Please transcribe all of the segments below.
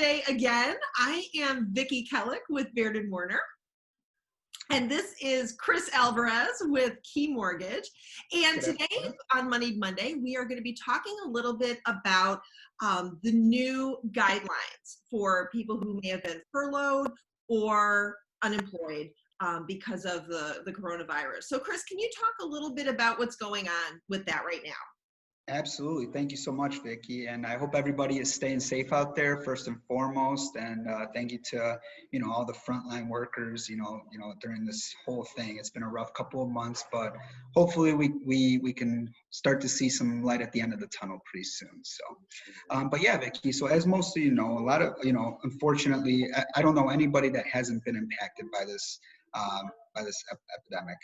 Monday again. I am Vicki Kellick with Baird & Warner. And this is Chris Alvarez with Key Mortgage. And today on Money Monday, we are going to be talking a little bit about the new guidelines for people who may have been furloughed or unemployed because of the coronavirus. So Chris, can you talk a little bit about what's going on with that right now? Absolutely. Thank you so much, Vicki. And I hope everybody is staying safe out there first and foremost. And thank you to, all the frontline workers, during this whole thing. It's been a rough couple of months, but hopefully we can start to see some light at the end of the tunnel pretty soon. So, but yeah, Vicki, so as most of you know, a lot of, unfortunately, I don't know anybody that hasn't been impacted by this epidemic.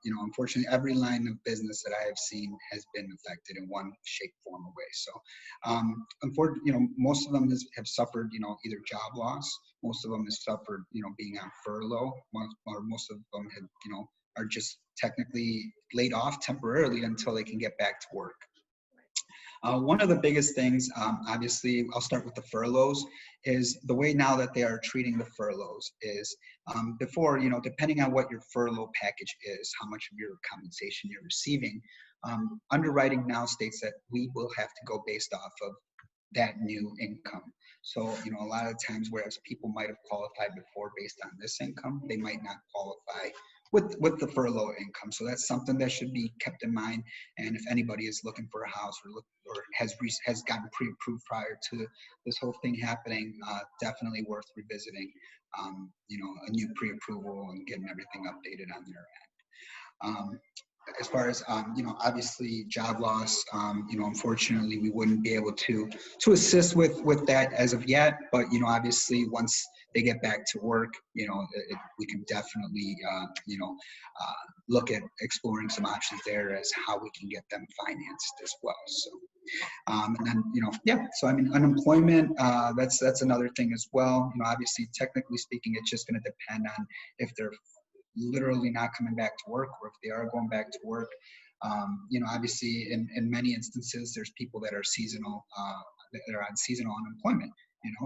Unfortunately, every line of business that I have seen has been affected in one shape, form, or way. So, unfortunately, most of them have suffered, either job loss. Most of them have suffered, being on furlough. Or most of them have, are just technically laid off temporarily until they can get back to work. One of the biggest things, obviously, I'll start with the furloughs, is the way now that they are treating the furloughs is before, depending on what your furlough package is, how much of your compensation you're receiving, underwriting now states that we will have to go based off of that new income. So, a lot of times, whereas people might have qualified before based on this income, they might not qualify with the furlough income. So that's something that should be kept in mind. And if anybody is looking for a house or has gotten pre-approved prior to this whole thing happening, definitely worth revisiting, a new pre-approval and getting everything updated on their end. As far as, obviously job loss, unfortunately we wouldn't be able to assist with that as of yet, but, obviously once they get back to work, we can definitely, look at exploring some options there as how we can get them financed as well. So, and then, so I mean, unemployment, that's another thing as well. Obviously, technically speaking, it's just going to depend on if they're literally not coming back to work or if they are going back to work. Obviously in many instances, there's people that are seasonal, that are on seasonal unemployment.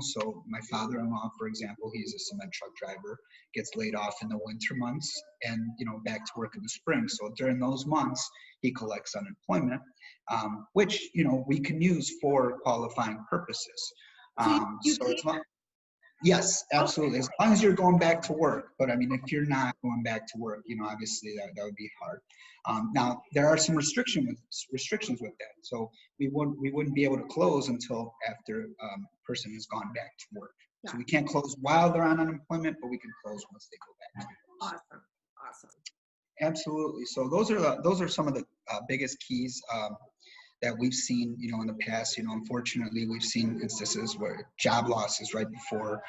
So my father-in-law, for example, he's a cement truck driver, gets laid off in the winter months and, back to work in the spring. So during those months, he collects unemployment, which, we can use for qualifying purposes. So it's not, yes, absolutely. As long as you're going back to work. But I mean, if you're not going back to work, obviously that would be hard. Now there are some restrictions with that. So we wouldn't be able to close until after a person has gone back to work. Yeah. So we can't close while they're on unemployment, but we can close once they go back to work. Awesome. Absolutely. So those are some of the biggest keys that we've seen, in the past. Unfortunately, we've seen instances where job loss is right before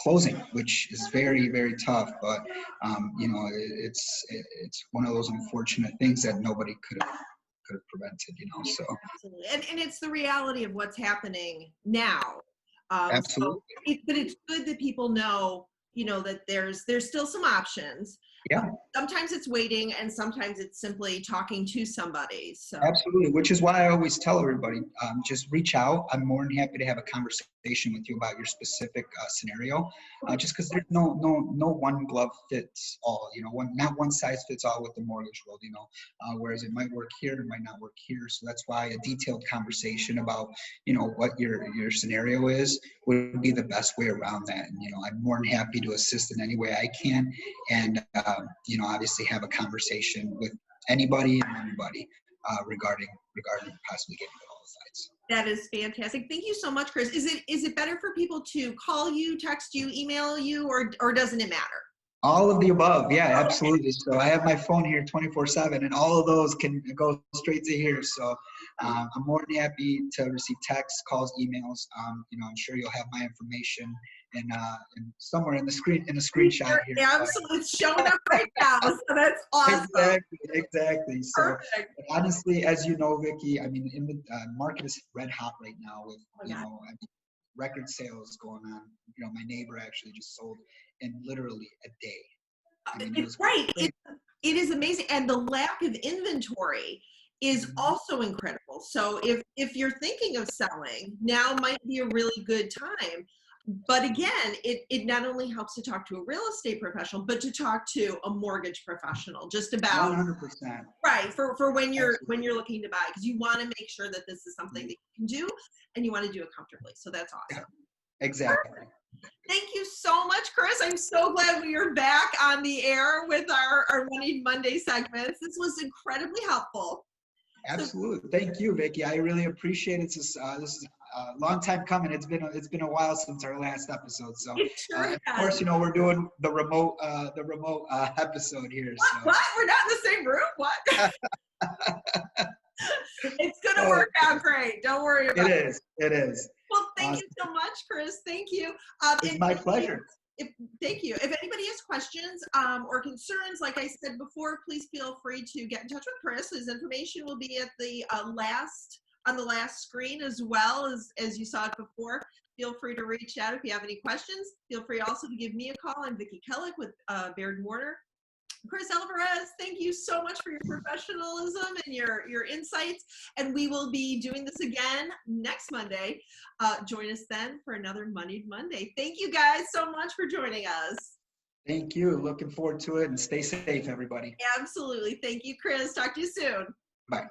closing, which is very, very tough. But it's one of those unfortunate things that nobody could have prevented. So absolutely, and it's the reality of what's happening now. Absolutely. So but it's good that people know, that there's still some options. Yeah. Sometimes it's waiting, and sometimes it's simply talking to somebody. So absolutely, which is why I always tell everybody, just reach out. I'm more than happy to have a conversation with you about your specific scenario, just because there's no one glove fits all. Not one size fits all with the mortgage world. Whereas it might work here, it might not work here. So that's why a detailed conversation about what your scenario is would be the best way around that. And I'm more than happy to assist in any way I can, and obviously have a conversation with anybody and everybody regarding possibly getting qualified. So. That is fantastic. Thank you so much, Chris. Is it better for people to call you, text you, email you, or doesn't it matter? All of the above. Yeah, absolutely. So I have my phone here 24/7, and all of those can go straight to here. So I'm more than happy to receive texts, calls, emails. I'm sure you'll have my information and somewhere in the screenshot here. Absolutely, it's showing up right now. So that's awesome. Exactly. So honestly, as you know, Vicki, I mean, in the market is red hot right now with record sales going on. My neighbor actually just sold in literally a day. I mean, it's right. It is amazing. And the lack of inventory is also incredible. So if you're thinking of selling, now might be a really good time. But again, it not only helps to talk to a real estate professional, but to talk to a mortgage professional just about 100%. right for when you're Absolutely. looking to buy, because you want to make sure that this is something that you can do and you want to do it comfortably. So that's awesome. Exactly. Thank you so much, Chris. I'm so glad we are back on the air with our Money Monday segments. This was incredibly helpful. Absolutely. Thank you, Vicky. I really appreciate it. This is a long time coming. It's been a while since our last episode. So, It sure of has. course, we're doing the remote episode here. So. What? We're not in the same room? What? It's going to work out great. Don't worry about it. It is. Well, thank you so much, Chris. Thank you. It's my pleasure. Thank you. If anybody has questions or concerns, like I said before, please feel free to get in touch with Chris. His information will be at the on the last screen, as well as you saw it before. Feel free to reach out if you have any questions. Feel free also to give me a call. I'm Vicki Kellick with Baird & Warner. Chris Alvarez, thank you so much for your professionalism and your insights. And we will be doing this again next Monday. Join us then for another Moneyed Monday. Thank you guys so much for joining us. Thank you. Looking forward to it, and stay safe, everybody. Absolutely. Thank you, Chris. Talk to you soon. Bye.